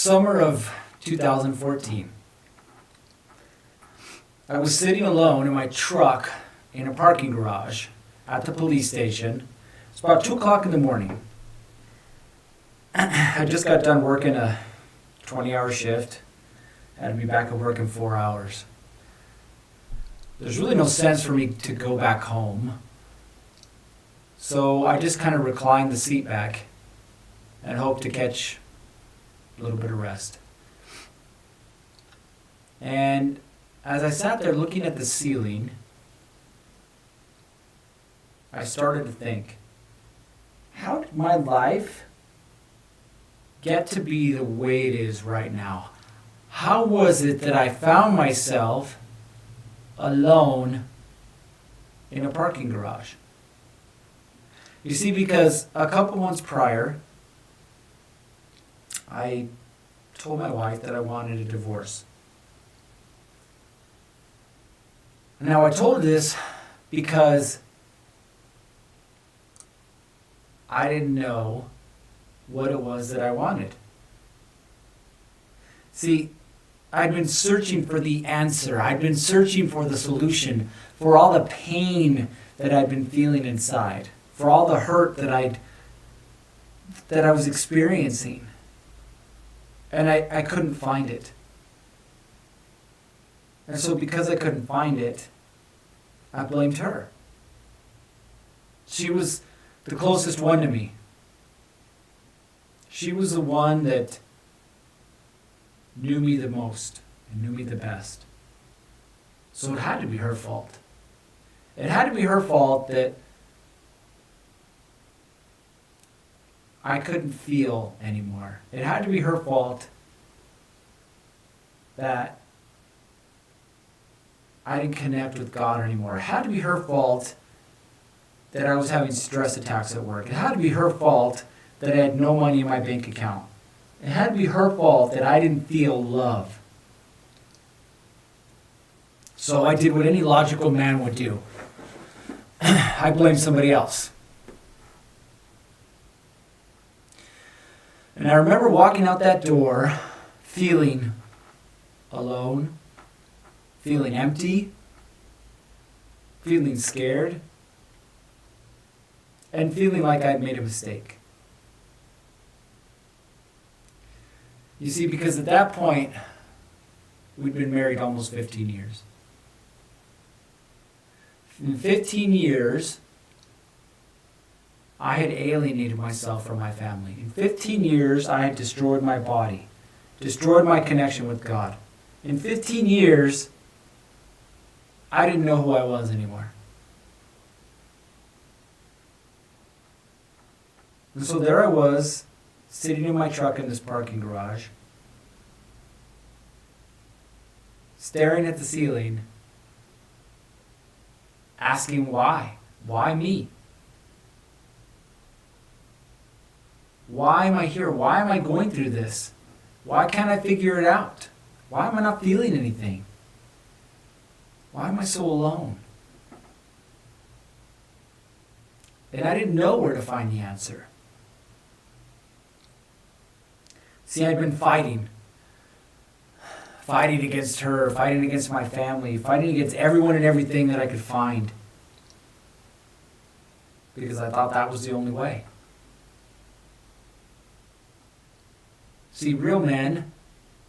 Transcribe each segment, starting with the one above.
Summer of 2014. I was sitting alone in my truck in a parking garage at the police station. It's about 2 o'clock in the morning. I just got done working a 20-hour shift. Had to be back at work in 4 hours. There's really no sense for me to go back home. So I just kind of reclined the seat back and hoped to catch a little bit of rest. And as I sat there looking at the ceiling, I started to think, how did my life get to be the way it is right now? How was it that I found myself alone in a parking garage? You see, because a couple months prior, I told my wife that I wanted a divorce. Now, I told her this because I didn't know what it was that I wanted. See, I'd been searching for the answer. I'd been searching for the solution, for all the pain that I'd been feeling inside, for all the hurt that I was experiencing. And I couldn't find it. And so because I couldn't find it, I blamed her. She was the closest one to me. She was the one that knew me the most and knew me the best. So it had to be her fault. It had to be her fault that I couldn't feel anymore. It had to be her fault that I didn't connect with God anymore. It had to be her fault that I was having stress attacks at work. It had to be her fault that I had no money in my bank account. It had to be her fault that I didn't feel love. So I did what any logical man would do. I blamed somebody else. And I remember walking out that door feeling alone, feeling empty, feeling scared, and feeling like I'd made a mistake. You see, because at that point, we'd been married almost 15 years. In 15 years, I had alienated myself from my family. In 15 years, I had destroyed my body, destroyed my connection with God. In 15 years, I didn't know who I was anymore. And so there I was, sitting in my truck in this parking garage, staring at the ceiling, asking why? Why me? Why am I here? Why am I going through this? Why can't I figure it out? Why am I not feeling anything? Why am I so alone? And I didn't know where to find the answer. See, I'd been fighting against her, fighting against my family, fighting against everyone and everything that I could find. Because I thought that was the only way. See, real men,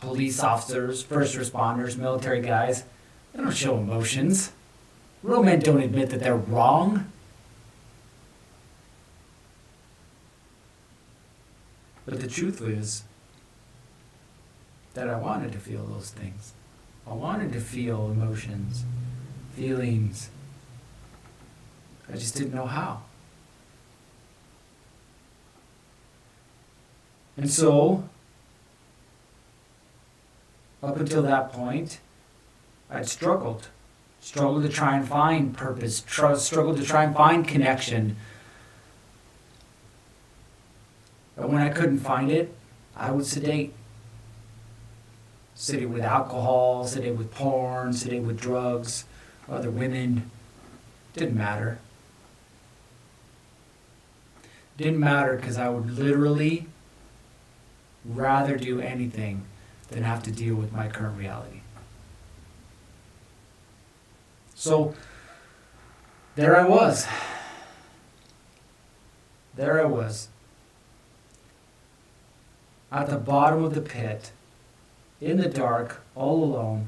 police officers, first responders, military guys, they don't show emotions. Real men don't admit that they're wrong. But the truth is that I wanted to feel those things. I wanted to feel emotions, feelings. I just didn't know how. And so, up until that point, I'd struggled to try and find purpose, struggled to try and find connection. But when I couldn't find it, I would sedate. Sedate with alcohol, sedate with porn, sedate with drugs, other women. Didn't matter. Didn't matter because I would literally rather do anything than have to deal with my current reality. So, there I was. There I was. At the bottom of the pit, in the dark, all alone.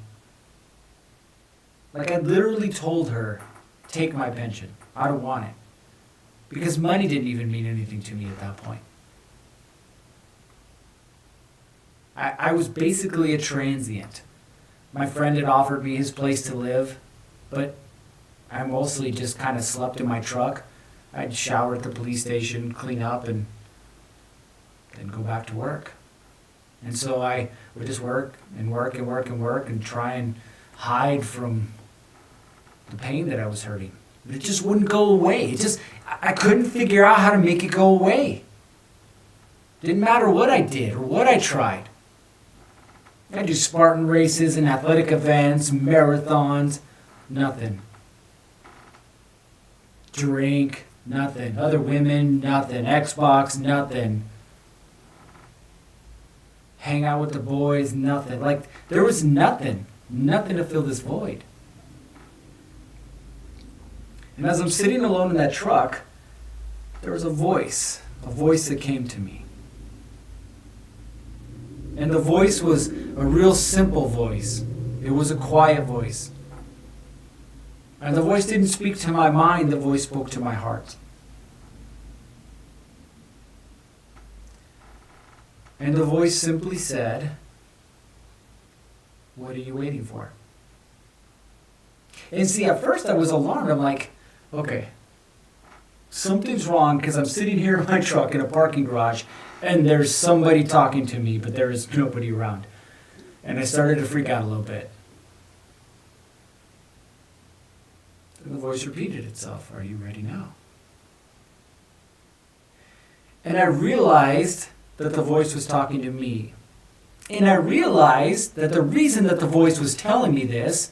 Like I literally told her, take my pension. I don't want it. Because money didn't even mean anything to me at that point. I was basically a transient. My friend had offered me his place to live, but I mostly just kind of slept in my truck. I'd shower at the police station, clean up, and then go back to work. And so I would just work and work and work and work and try and hide from the pain that I was hurting. But it just wouldn't go away. I couldn't figure out how to make it go away. Didn't matter what I did or what I tried. I do Spartan races and athletic events, marathons, nothing. Drink, nothing. Other women, nothing. Xbox, nothing. Hang out with the boys, nothing. Like, there was nothing. Nothing to fill this void. And as I'm sitting alone in that truck, there was a voice that came to me. And the voice was a real simple voice. It was a quiet voice. And the voice didn't speak to my mind, the voice spoke to my heart. And the voice simply said, what are you waiting for? And see, at first I was alarmed. I'm like, okay, something's wrong because I'm sitting here in my truck in a parking garage and there's somebody talking to me, but there is nobody around. And I started to freak out a little bit. And the voice repeated itself, are you ready now? And I realized that the voice was talking to me. And I realized that the reason that the voice was telling me this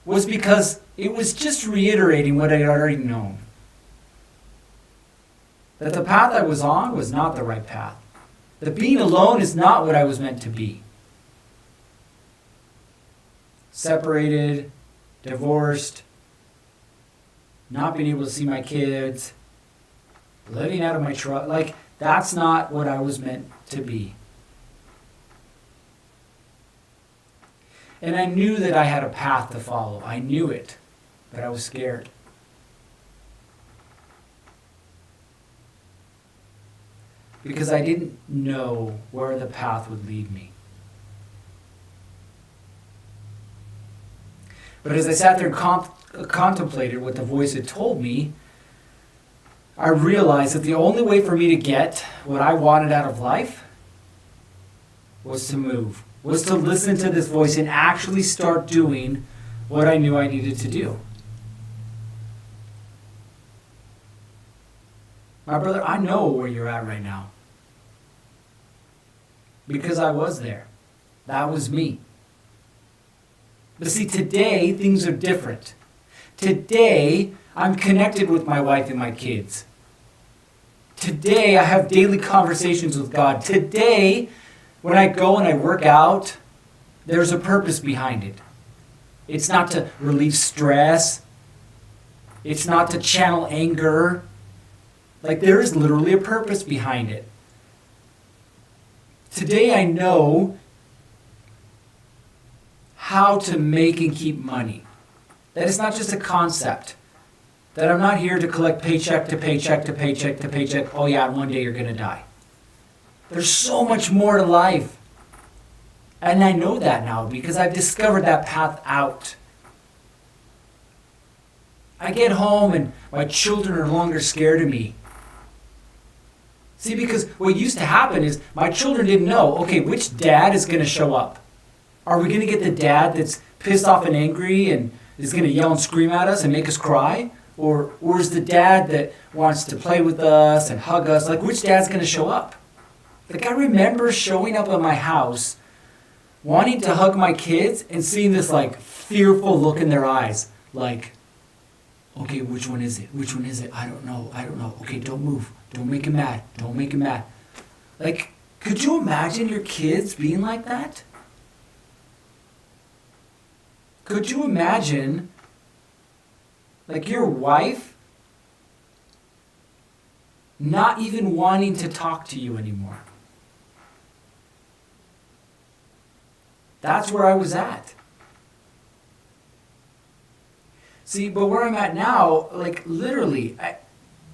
was because it was just reiterating what I had already known. That the path I was on was not the right path. That being alone is not what I was meant to be. Separated, divorced, not being able to see my kids, living out of my truck, like that's not what I was meant to be. And I knew that I had a path to follow. I knew it, but I was scared. Because I didn't know where the path would lead me. But as I sat there and contemplated what the voice had told me, I realized that the only way for me to get what I wanted out of life was to move, was to listen to this voice and actually start doing what I knew I needed to do. My brother, I know where you're at right now. Because I was there. That was me. But see, today, things are different. Today, I'm connected with my wife and my kids. Today, I have daily conversations with God. Today, when I go and I work out, there's a purpose behind it. It's not to relieve stress. It's not to channel anger. Like, there is literally a purpose behind it. Today, I know how to make and keep money. That it's not just a concept. That I'm not here to collect paycheck to paycheck to paycheck to paycheck. Oh yeah, one day you're going to die. There's so much more to life. And I know that now because I've discovered that path out. I get home and my children are no longer scared of me. See, because what used to happen is my children didn't know, okay, which dad is going to show up? Are we going to get the dad that's pissed off and angry and is going to yell and scream at us and make us cry? Or is the dad that wants to play with us and hug us? Like, which dad's going to show up? Like, I remember showing up at my house, wanting to hug my kids and seeing this, like, fearful look in their eyes. Like, okay, which one is it? Which one is it? I don't know. Okay, don't move. Don't make him mad. Don't make him mad. Like, Could you imagine your kids being like that? Could you imagine, like, your wife not even wanting to talk to you anymore? That's where I was at. See, but where I'm at now, like, literally,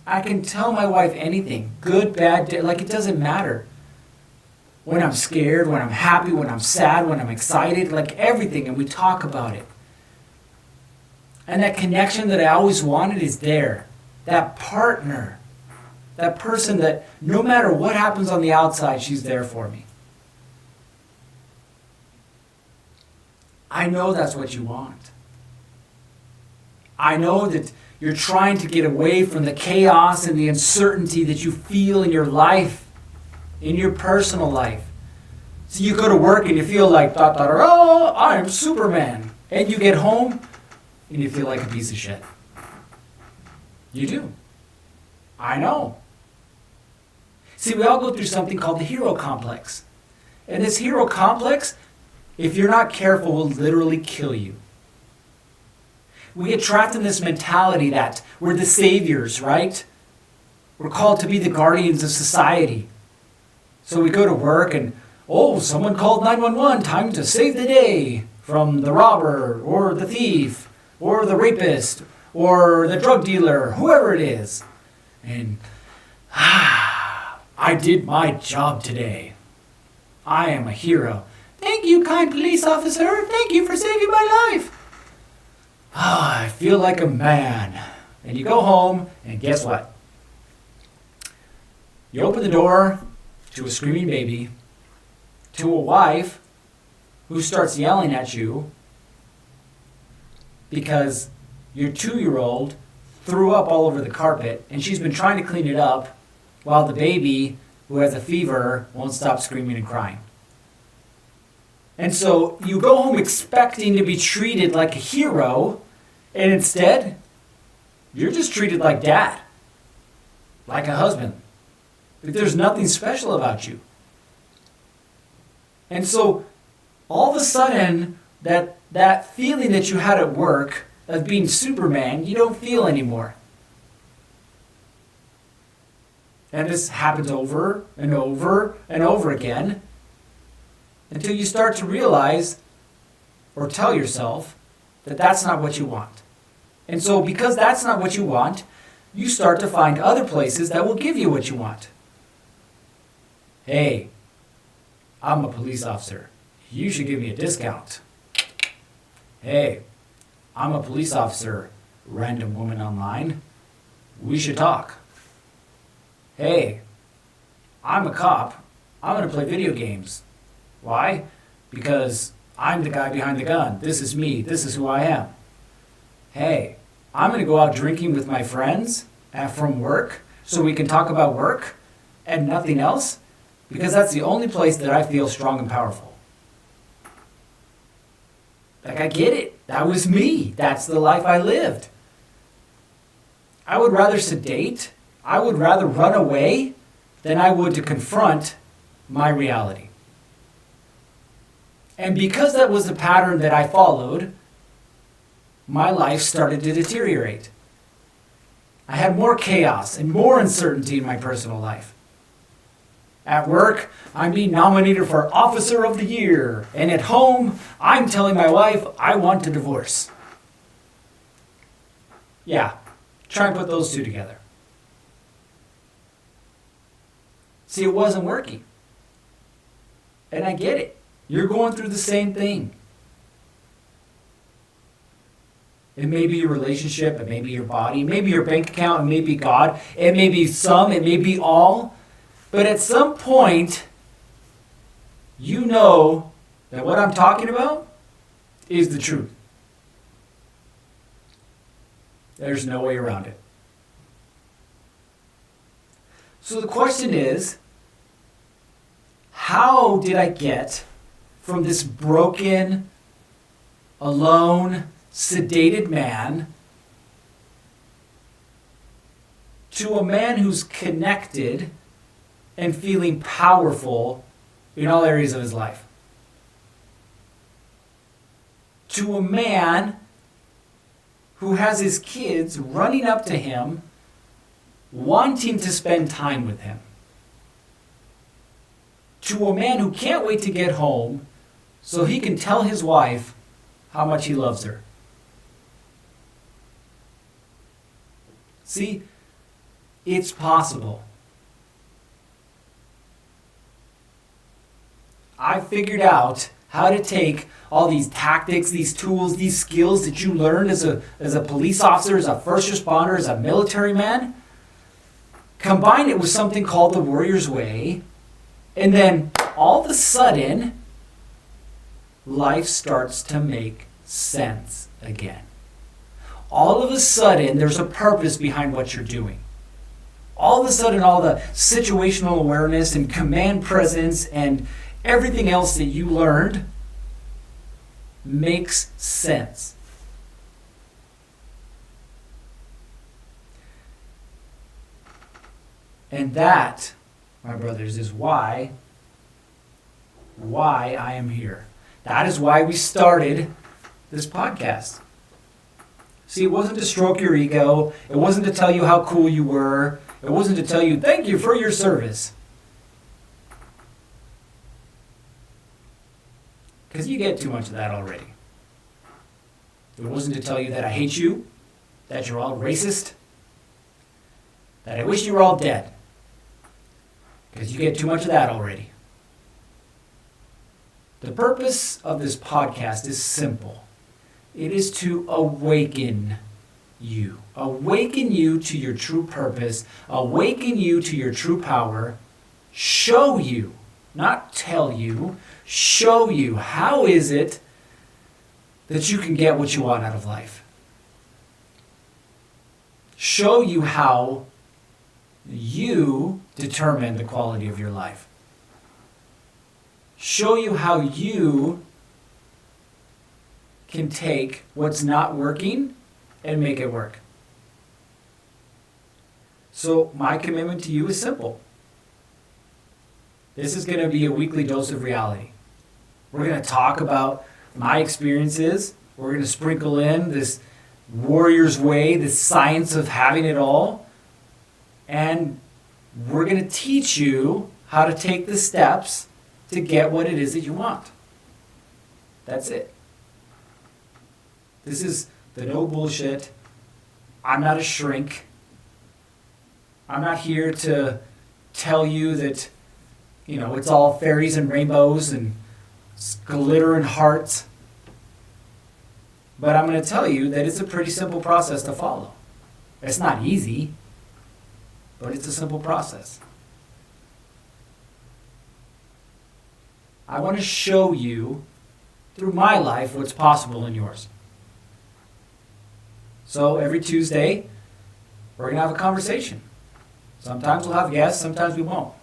I can tell my wife anything, good, bad, like, it doesn't matter. When I'm scared, when I'm happy, when I'm sad, when I'm excited, like everything, and we talk about it. And that connection that I always wanted is there. That partner, that person that no matter what happens on the outside, she's there for me. I know that's what you want. I know that you're trying to get away from the chaos and the uncertainty that you feel in your life, in your personal life. So you go to work and you feel like, oh, I'm Superman. And you get home and you feel like a piece of shit. You do. I know. See, we all go through something called the hero complex. And this hero complex, if you're not careful, will literally kill you. We get trapped in this mentality that we're the saviors, right? We're called to be the guardians of society. So we go to work and, oh, someone called 911, time to save the day from the robber or the thief or the rapist or the drug dealer, whoever it is. And, I did my job today. I am a hero. Thank you, kind police officer. Thank you for saving my life. I feel like a man. And you go home, and guess what? You open the door to a screaming baby, to a wife who starts yelling at you because your 2-year-old threw up all over the carpet, and she's been trying to clean it up while the baby, who has a fever, won't stop screaming and crying. And so you go home expecting to be treated like a hero, and instead, you're just treated like dad, like a husband. But there's nothing special about you. And so all of a sudden, that feeling that you had at work of being Superman, you don't feel anymore. And this happens over and over and over again until you start to realize or tell yourself that that's not what you want. And so because that's not what you want, you start to find other places that will give you what you want. Hey, I'm a police officer. You should give me a discount. Hey, I'm a police officer, random woman online. We should talk. Hey, I'm a cop. I'm going to play video games. Why? Because I'm the guy behind the gun. This is me. This is who I am. Hey, I'm going to go out drinking with my friends from work so we can talk about work and nothing else, because that's the only place that I feel strong and powerful. Like, I get it. That was me. That's the life I lived. I would rather sedate, I would rather run away than I would to confront my reality. And because that was the pattern that I followed, my life started to deteriorate. I had more chaos and more uncertainty in my personal life. At work, I'm being nominated for Officer of the Year. And at home, I'm telling my wife I want a divorce. Yeah, try and put those two together. See, it wasn't working. And I get it. You're going through the same thing. It may be your relationship, it may be your body, it may be your bank account, it may be God, it may be some, it may be all. But at some point, you know that what I'm talking about is the truth. There's no way around it. So the question is, how did I get from this broken, alone, sedated man to a man who's connected and feeling powerful in all areas of his life. To a man who has his kids running up to him, wanting to spend time with him. To a man who can't wait to get home so he can tell his wife how much he loves her. See, it's possible. I figured out how to take all these tactics, these tools, these skills that you learned as a police officer, as a first responder, as a military man, combine it with something called the Warrior's Way, and then all of a sudden, life starts to make sense again. All of a sudden, there's a purpose behind what you're doing. All of a sudden, all the situational awareness and command presence and everything else that you learned makes sense. And that, my brothers, is why I am here. That is why we started this podcast. See, it wasn't to stroke your ego. It wasn't to tell you how cool you were. It wasn't to tell you, thank you for your service. Because you get too much of that already. It wasn't to tell you that I hate you, that you're all racist, that I wish you were all dead. Because you get too much of that already. The purpose of this podcast is simple. It is to awaken you. Awaken you to your true purpose. Awaken you to your true power. Show you, not tell you, show you how is it that you can get what you want out of life. Show you how you determine the quality of your life. Show you how you can take what's not working and make it work. So my commitment to you is simple. This is going to be a weekly dose of reality. We're going to talk about my experiences. We're going to sprinkle in this warrior's way, this science of having it all. And we're going to teach you how to take the steps to get what it is that you want. That's it. This is the no bullshit. I'm not a shrink. I'm not here to tell you that, it's all fairies and rainbows and glitter and hearts. But I'm going to tell you that it's a pretty simple process to follow. It's not easy, but it's a simple process. I want to show you through my life what's possible in yours. So every Tuesday, we're going to have a conversation. Sometimes we'll have guests, sometimes we won't.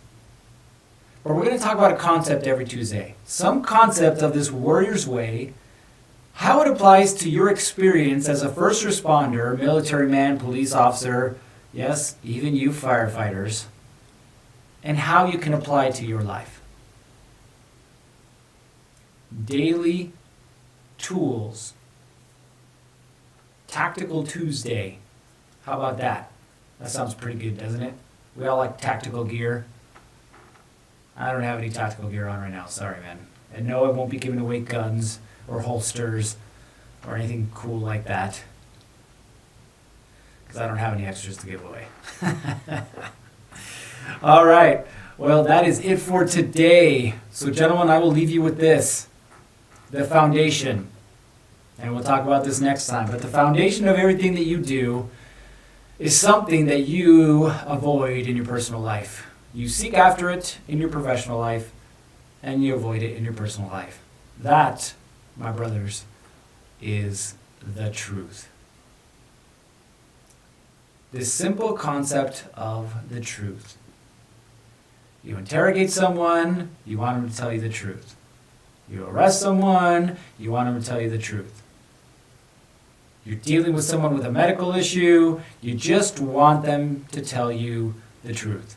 But we're going to talk about a concept every Tuesday. Some concept of this warrior's way, how it applies to your experience as a first responder, military man, police officer, yes, even you firefighters, and how you can apply it to your life. Daily tools. Tactical Tuesday. How about that? That sounds pretty good, doesn't it? We all like tactical gear. I don't have any tactical gear on right now. Sorry, man. And no, I won't be giving away guns or holsters or anything cool like that. Because I don't have any extras to give away. All right. Well, that is it for today. So, gentlemen, I will leave you with this. The foundation. And we'll talk about this next time. But the foundation of everything that you do is something that you avoid in your personal life. You seek after it in your professional life, and you avoid it in your personal life. That, my brothers, is the truth. This simple concept of the truth. You interrogate someone, you want them to tell you the truth. You arrest someone, you want them to tell you the truth. You're dealing with someone with a medical issue, you just want them to tell you the truth.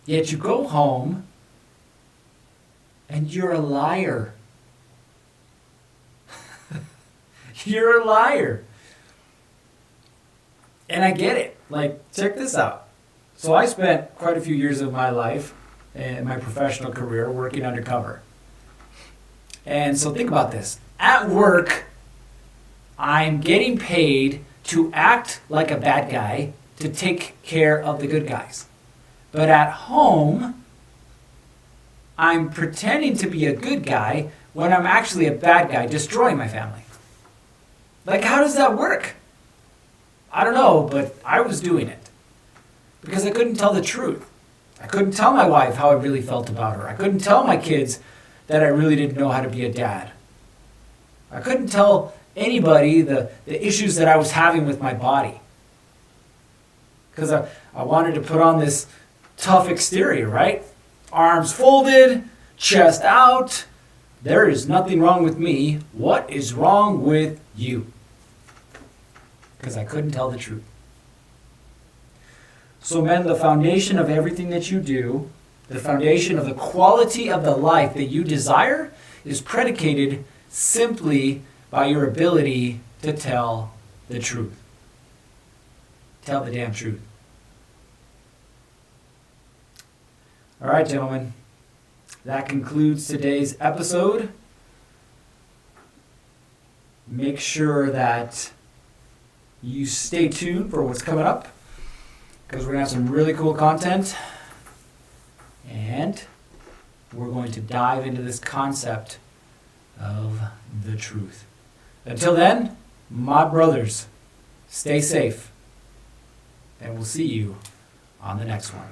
Yet you go home and you're a liar. You're a liar. And I get it. Like, check this out. So I spent quite a few years of my life in my professional career working undercover. And so think about this. At work, I'm getting paid to act like a bad guy to take care of the good guys. But at home, I'm pretending to be a good guy when I'm actually a bad guy destroying my family. Like, how does that work? I don't know, but I was doing it. Because I couldn't tell the truth. I couldn't tell my wife how I really felt about her. I couldn't tell my kids that I really didn't know how to be a dad. I couldn't tell anybody the issues that I was having with my body. Because I wanted to put on this tough exterior, right? Arms folded, chest out. There is nothing wrong with me. What is wrong with you? Because I couldn't tell the truth. So men, the foundation of everything that you do, the foundation of the quality of the life that you desire is predicated simply by your ability to tell the truth. Tell the damn truth. All right, gentlemen. That concludes today's episode. Make sure that you stay tuned for what's coming up, because we're going to have some really cool content. And we're going to dive into this concept of the truth. Until then, my brothers, stay safe. And we'll see you on the next one.